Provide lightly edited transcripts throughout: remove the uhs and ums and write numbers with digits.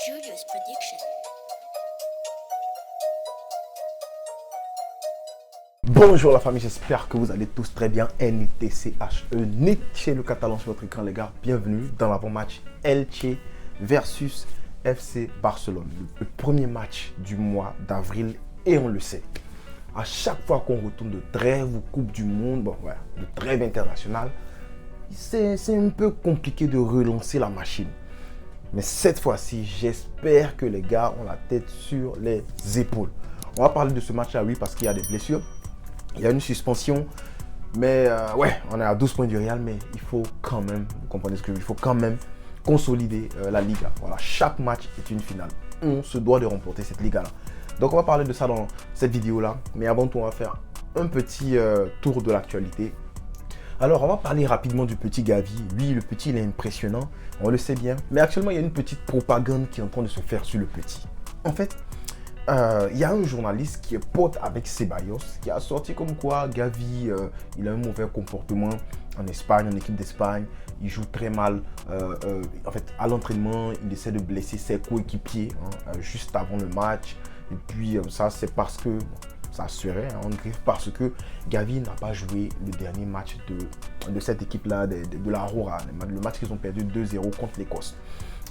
Julius Prediction. Bonjour la famille, j'espère que vous allez tous très bien. NITCHE, Nietzsche le catalan sur votre écran les gars. Bienvenue dans l'avant-match Elche versus FC Barcelone. Le premier match du mois d'avril et on le sait. À chaque fois qu'on retourne de trêve ou Coupe du Monde, de trêve internationale, c'est un peu compliqué de relancer la machine. Mais cette fois-ci, j'espère que les gars ont la tête sur les épaules. On va parler de ce match-là, oui, parce qu'il y a des blessures. Il y a une suspension, mais on est à 12 points du Real, mais il faut quand même, vous comprenez ce que je veux dire, il faut quand même consolider la Liga. Voilà, chaque match est une finale. On se doit de remporter cette Liga-là. Donc on va parler de ça dans cette vidéo-là, mais avant tout, on va faire un petit tour de l'actualité. Alors, on va parler rapidement du petit Gavi. Lui, le petit, il est impressionnant, on le sait bien. Mais actuellement, il y a une petite propagande qui est en train de se faire sur le petit. En fait, il y a un journaliste qui est pote avec Ceballos qui a sorti comme quoi Gavi, il a un mauvais comportement en Espagne, en équipe d'Espagne. Il joue très mal. En fait, à l'entraînement, il essaie de blesser ses coéquipiers juste avant le match. Et puis, ça, c'est parce que... ça serait en griffe parce que Gavi n'a pas joué le dernier match de cette équipe-là, de la Aurora, le match qu'ils ont perdu 2-0 contre l'Écosse.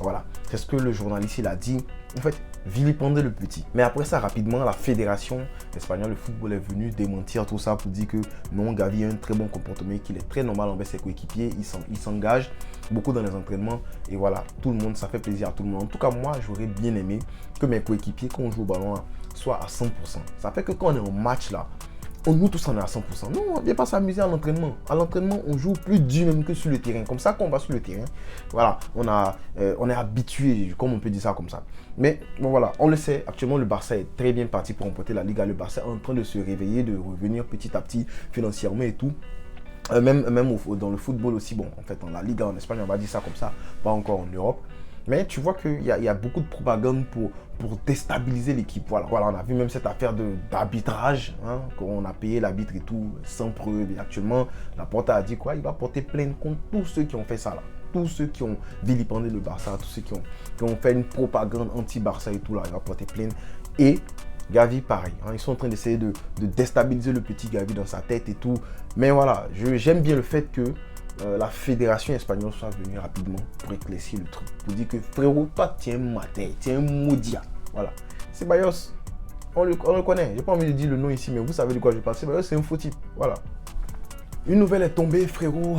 Voilà, c'est ce que le journaliste il a dit. En fait, vilipender le petit. Mais après ça, rapidement, la fédération espagnole de football est venue démentir tout ça pour dire que non, Gavi a un très bon comportement, qu'il est très normal envers ses coéquipiers. Il s'engage beaucoup dans les entraînements. Et voilà, tout le monde, ça fait plaisir à tout le monde. En tout cas, moi, j'aurais bien aimé que mes coéquipiers, quand on joue au ballon, soit à 100%. Ça fait que quand on est en match là, nous tous on est à 100%. Non, on ne vient pas s'amuser à l'entraînement. À l'entraînement, on joue plus dur même que sur le terrain. Comme ça, quand on va sur le terrain, voilà, on est habitué, comme on peut dire ça comme ça. Mais bon voilà, on le sait, actuellement le Barça est très bien parti pour remporter la Liga. Le Barça est en train de se réveiller, de revenir petit à petit financièrement et tout. Même dans le football aussi, bon, en fait, dans la Liga en Espagne, on va dire ça comme ça, pas encore en Europe. Mais tu vois qu'il y a beaucoup de propagande pour déstabiliser l'équipe. Voilà, on a vu même cette affaire d'arbitrage, qu'on a payé l'arbitre et tout, sans preuve. Et actuellement, Laporta a dit quoi? Il va porter plainte contre tous ceux qui ont fait ça là. Tous ceux qui ont vilipendé le Barça, tous ceux qui ont fait une propagande anti-Barça et tout là, il va porter plainte. Et Gavi, pareil. Ils sont en train d'essayer de déstabiliser le petit Gavi dans sa tête et tout. Mais voilà, j'aime bien le fait que la fédération espagnole soit venue rapidement pour éclaircir le truc. Pour dire que frérot, toi, tu es un matin, tu es un maudit. Voilà. Ceballos, on le connaît. J'ai pas envie de dire le nom ici, mais vous savez de quoi je parle. Ceballos, c'est un faux type. Voilà. Une nouvelle est tombée, frérot.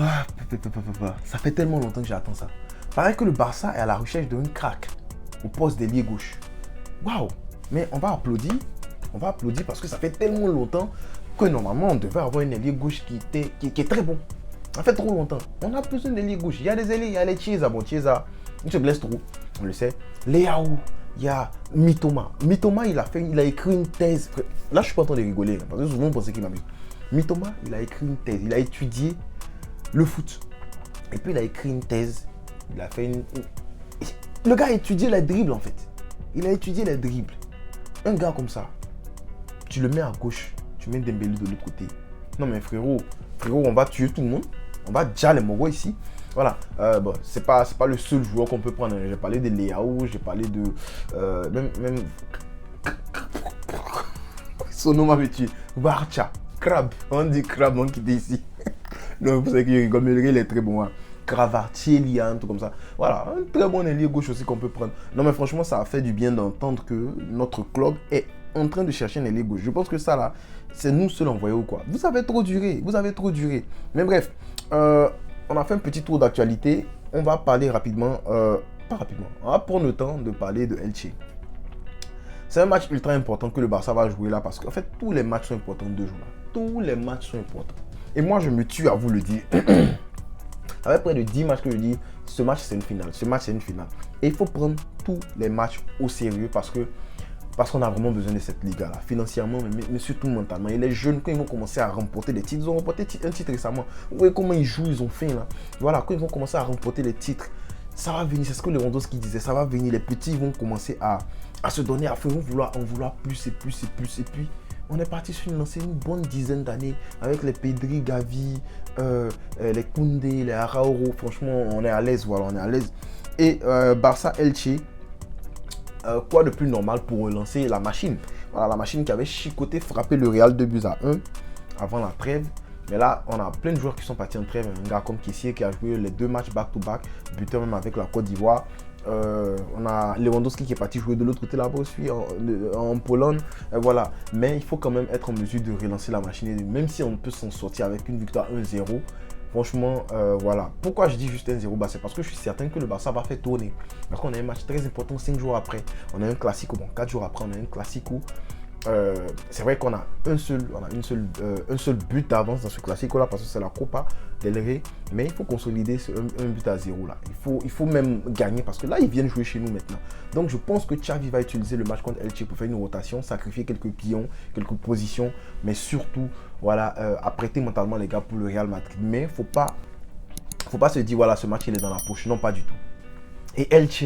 Ça fait tellement longtemps que j'attends ça. Paraît que le Barça est à la recherche d'un crack au poste d'ailier gauche. Waouh! Mais on va applaudir. Parce que ça fait tellement longtemps que normalement on devait avoir un ailier gauche qui est très bon. Ça fait trop longtemps. On a besoin d'ailier gauche. Il y a des ailiers, il y a les Chiesa. Bon, Chiesa, il se blesse trop. On le sait. Leao, il y a Mitoma. Mitoma, il a écrit une thèse. Là, je suis pas en train de rigoler. Parce que souvent, on pensait qu'il m'amuse. Mitoma, il a écrit une thèse. Il a étudié le foot. Et puis, il a écrit une thèse. Il a fait une... Le gars a étudié les dribbles, en fait. Il a étudié les dribbles. Un gars comme ça, tu le mets à gauche. Tu mets Dembélé de l'autre côté. Non, mais frérot, on va tuer tout le monde. On va déjà les Mogos ici. Voilà. Bon, c'est pas le seul joueur qu'on peut prendre. J'ai parlé de Leao, j'ai parlé de... même... Son nom m'avait tué. Barça. Crab. On dit Crab, on qui était ici. Non, vous savez que je rigole, mais il est très bon. Cravartier, un truc comme ça. Voilà, un très bon ailier gauche aussi qu'on peut prendre. Non, mais franchement, ça a fait du bien d'entendre que notre club est en train de chercher un ailier gauche. Je pense que ça là, c'est nous seuls envoyés ou quoi. Vous avez trop duré. Mais bref, on a fait un petit tour d'actualité. On va parler rapidement, pas rapidement, on va prendre le temps de parler de Elche. C'est un match ultra important que le Barça va jouer là parce qu'en fait, tous les matchs sont importants de jouer là. Tous les matchs sont importants. Et moi, je me tue à vous le dire. Avec près de 10 matchs que je dis, ce match c'est une finale. Et il faut prendre tous les matchs au sérieux parce qu'on a vraiment besoin de cette Liga là, financièrement, mais surtout mentalement. Et les jeunes, quand ils vont commencer à remporter des titres, ils ont remporté un titre récemment. Vous voyez comment ils jouent, ils ont faim là. Voilà, quand ils vont commencer à remporter les titres, ça va venir, c'est ce que Lewandowski disait, ça va venir. Les petits vont commencer à se donner à fond, ils vont en vouloir plus. Et puis, on est parti sur une lancée une bonne dizaine d'années avec les Pedri, Gavi, les Koundé, les Arauro. Franchement, on est à l'aise, voilà, on est à l'aise. Et Barça Elche, quoi de plus normal pour relancer la machine? Voilà, la machine qui avait chicoté, frappé le Real 2-1 avant la trêve. Mais là, on a plein de joueurs qui sont partis en trêve. Un gars comme Kessié qui a joué les 2 matchs back-to-back, buteur même avec la Côte d'Ivoire. On a Lewandowski qui est parti jouer de l'autre côté là-bas aussi, en Pologne. Voilà. Mais il faut quand même être en mesure de relancer la machine. Et même si on peut s'en sortir avec une victoire 1-0, franchement, voilà. Pourquoi je dis juste 1-0? C'est parce que je suis certain que le Barça va faire tourner. Parce qu'on a un match très important 5 jours après. On a un classico, bon 4 jours après, on a un classico. C'est vrai qu'on a un seul but d'avance dans ce classico là parce que c'est la Copa del Rey, mais il faut consolider un but à 0 là. Il faut même gagner parce que là ils viennent jouer chez nous maintenant. Donc je pense que Xavi va utiliser le match contre Elche pour faire une rotation, sacrifier quelques pions, quelques positions, mais surtout voilà, apprêter mentalement les gars pour le Real Madrid. Mais faut pas se dire voilà, ce match il est dans la poche, non, pas du tout. Et Elche,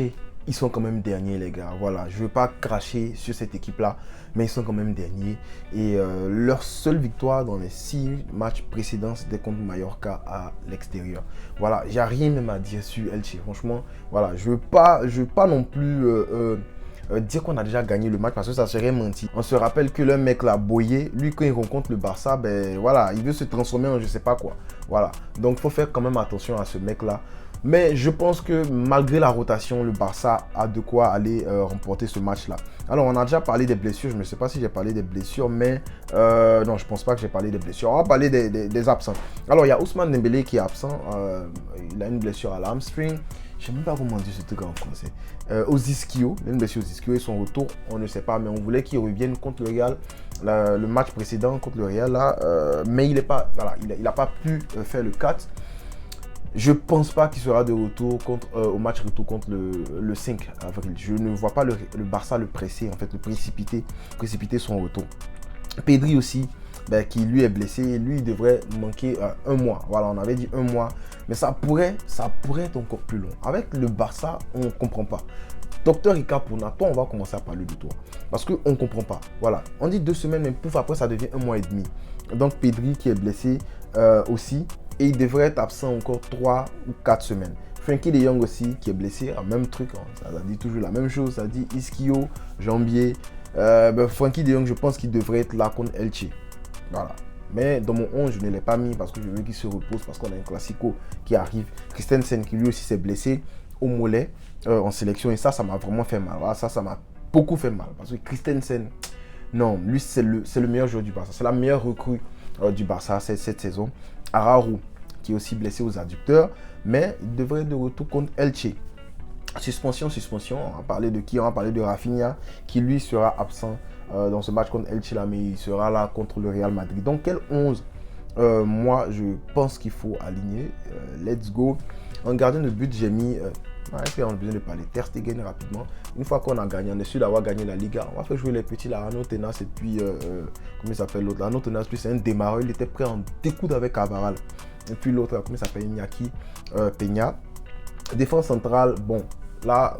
ils sont quand même derniers les gars, voilà, je ne veux pas cracher sur cette équipe là, mais ils sont quand même derniers et leur seule victoire dans les 6 matchs précédents c'était contre Mallorca à l'extérieur. Voilà, j'ai rien même à dire sur Elche, franchement, voilà, je veux pas non plus dire qu'on a déjà gagné le match parce que ça serait menti. On se rappelle que le mec là, Boyer, lui quand il rencontre le Barça, ben voilà, il veut se transformer en je sais pas quoi, voilà, donc il faut faire quand même attention à ce mec là. Mais je pense que malgré la rotation, le Barça a de quoi aller remporter ce match-là. Alors, on a déjà parlé des blessures. Je ne sais pas si j'ai parlé des blessures, mais non, je ne pense pas que j'ai parlé des blessures. On va parler des absents. Alors, il y a Ousmane Dembélé qui est absent. Il a une blessure à l'hamstring. Je ne sais même pas comment dire ce truc en français. Oziskio, il a une blessure Oziskio et son retour, on ne sait pas. Mais on voulait qu'il revienne contre le Real. Le match précédent contre le Real, là. Mais il n'a pas, voilà, pas pu faire le 4. Je pense pas qu'il sera de retour au match retour contre le 5 avril. Je ne vois pas le Barça le presser, en fait, le précipiter son retour. Pedri aussi, qui lui est blessé, lui il devrait manquer 1 mois. Voilà, on avait dit 1 mois, mais ça pourrait être encore plus long. Avec le Barça, on ne comprend pas. Docteur Ricard Pouna, toi on va commencer à parler de toi. Parce qu'on ne comprend pas. Voilà, on dit 2 semaines, mais pouf, après ça devient 1 mois et demi. Donc Pedri qui est blessé aussi. Et il devrait être absent encore 3 ou 4 semaines. Frenkie de Jong aussi, qui est blessé, même truc. Hein, ça dit toujours la même chose. Ça dit Ischio, jambier. Frenkie de Jong, je pense qu'il devrait être là contre Elche. Voilà. Mais dans mon 11, je ne l'ai pas mis parce que je veux qu'il se repose. Parce qu'on a un classico qui arrive. Christensen qui lui aussi s'est blessé au mollet en sélection. Et ça m'a vraiment fait mal. Voilà, ça m'a beaucoup fait mal. Parce que Christensen, non, lui c'est le meilleur joueur du Barça. C'est la meilleure recrue du Barça cette saison. Araujo qui est aussi blessé aux adducteurs, mais il devrait être de retour contre Elche. Suspension, on va parler de qui? On va parler de Rafinha qui lui sera absent dans ce match contre Elche là, mais il sera là contre le Real Madrid. Donc quel 11 moi je pense qu'il faut aligner. Let's go. En gardien de but, j'ai mis on a besoin de parler Ter Stegen rapidement. Une fois qu'on a gagné, on est sûr d'avoir gagné la Liga. On va faire jouer les petits là, Arnaud Tenas et puis comment il s'appelle l'autre? Arnaud Tenas, lui c'est un démarreur, il était prêt à en découdre avec Cavaral. Et puis l'autre, comment il s'appelle? Iñaki Peña. Défense centrale, bon, là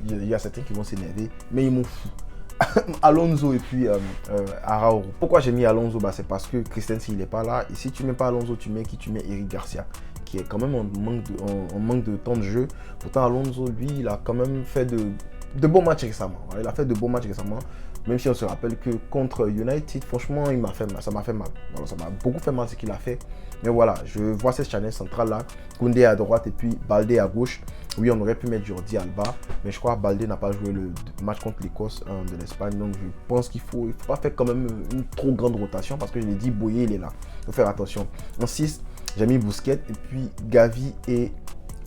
il y a certains qui vont s'énerver, mais ils m'ont fou. Alonso et puis Araujo. Pourquoi j'ai mis Alonso? C'est parce que Christensen il n'est pas là. Et si tu mets pas Alonso, tu mets qui? Tu mets Eric Garcia, qui est quand même en manque de temps de jeu. Pourtant Alonso, lui, il a quand même fait de bons matchs récemment. Il a fait de bons matchs récemment. Même si on se rappelle que contre United, franchement, il m'a fait mal. Ça m'a fait mal. Voilà, ça m'a beaucoup fait mal ce qu'il a fait. Mais voilà, je vois cette charnière centrale là. Koundé à droite et puis Baldé à gauche. Oui, on aurait pu mettre Jordi Alba. Mais je crois que Baldé n'a pas joué le match contre l'Écosse de l'Espagne. Donc je pense qu'il faut pas faire quand même une trop grande rotation. Parce que je l'ai dit, Boyer, il est là. Il faut faire attention. En 6, j'ai mis Busquets et puis Gavi et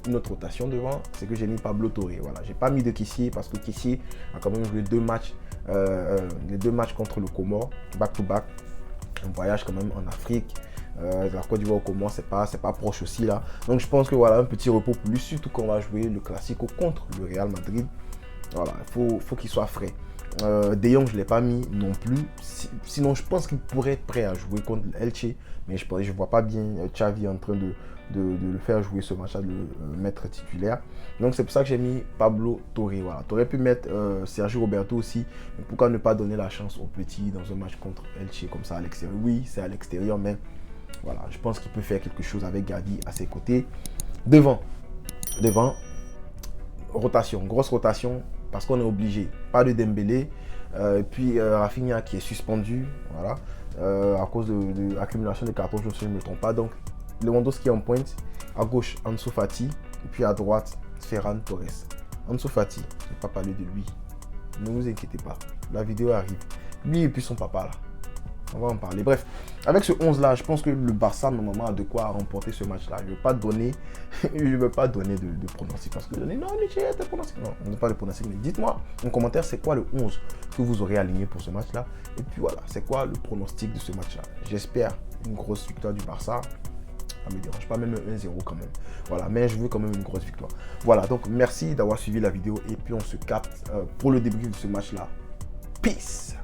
une autre rotation devant. C'est que j'ai mis Pablo Torre. Voilà, j'ai pas mis de Kessié parce que Kessié a quand même joué 2 matchs. Les 2 matchs contre le Comore, back to back. On voyage quand même en Afrique. La Côte d'Ivoire au Comore, c'est pas proche aussi là. Donc je pense que voilà, un petit repos pour lui, surtout quand on va jouer le Classico contre le Real Madrid. Voilà, il faut qu'il soit frais. De Jong, je ne l'ai pas mis non plus. Sinon, je pense qu'il pourrait être prêt à jouer contre Elche. Mais je ne vois pas bien Xavi en train de le faire jouer ce match-là, de le mettre titulaire. Donc, c'est pour ça que j'ai mis Pablo Torre. Voilà. Tu aurais pu mettre Sergio Roberto aussi. Mais pourquoi ne pas donner la chance au petit dans un match contre Elche comme ça à l'extérieur? Oui, c'est à l'extérieur, mais voilà, je pense qu'il peut faire quelque chose avec Gavi à ses côtés. Devant, rotation, grosse rotation. parce qu'on est obligé. Pas de Dembélé, et puis Rafinha qui est suspendu, voilà, à cause de l'accumulation de cartons jaunes, si je ne me trompe pas. Donc, Lewandowski en pointe, à gauche, Ansu Fati, et puis à droite, Ferran Torres. Ansu Fati, je ne vais pas parler de lui. Ne vous inquiétez pas, la vidéo arrive. Lui et puis son papa là. On va en parler. Bref, avec ce 11 là, je pense que le Barça normalement a de quoi remporter ce match là. Je ne veux pas donner, de pronostic parce que non, mais j'ai des pronostics. Non, on n'a pas de pronostic, mais dites-moi en commentaire c'est quoi le 11 que vous aurez aligné pour ce match là. Et puis voilà, c'est quoi le pronostic de ce match là. J'espère une grosse victoire du Barça. Ça me dérange pas, même 1-0 quand même. Voilà, mais je veux quand même une grosse victoire. Voilà, donc merci d'avoir suivi la vidéo et puis on se capte pour le débrief de ce match là. Peace.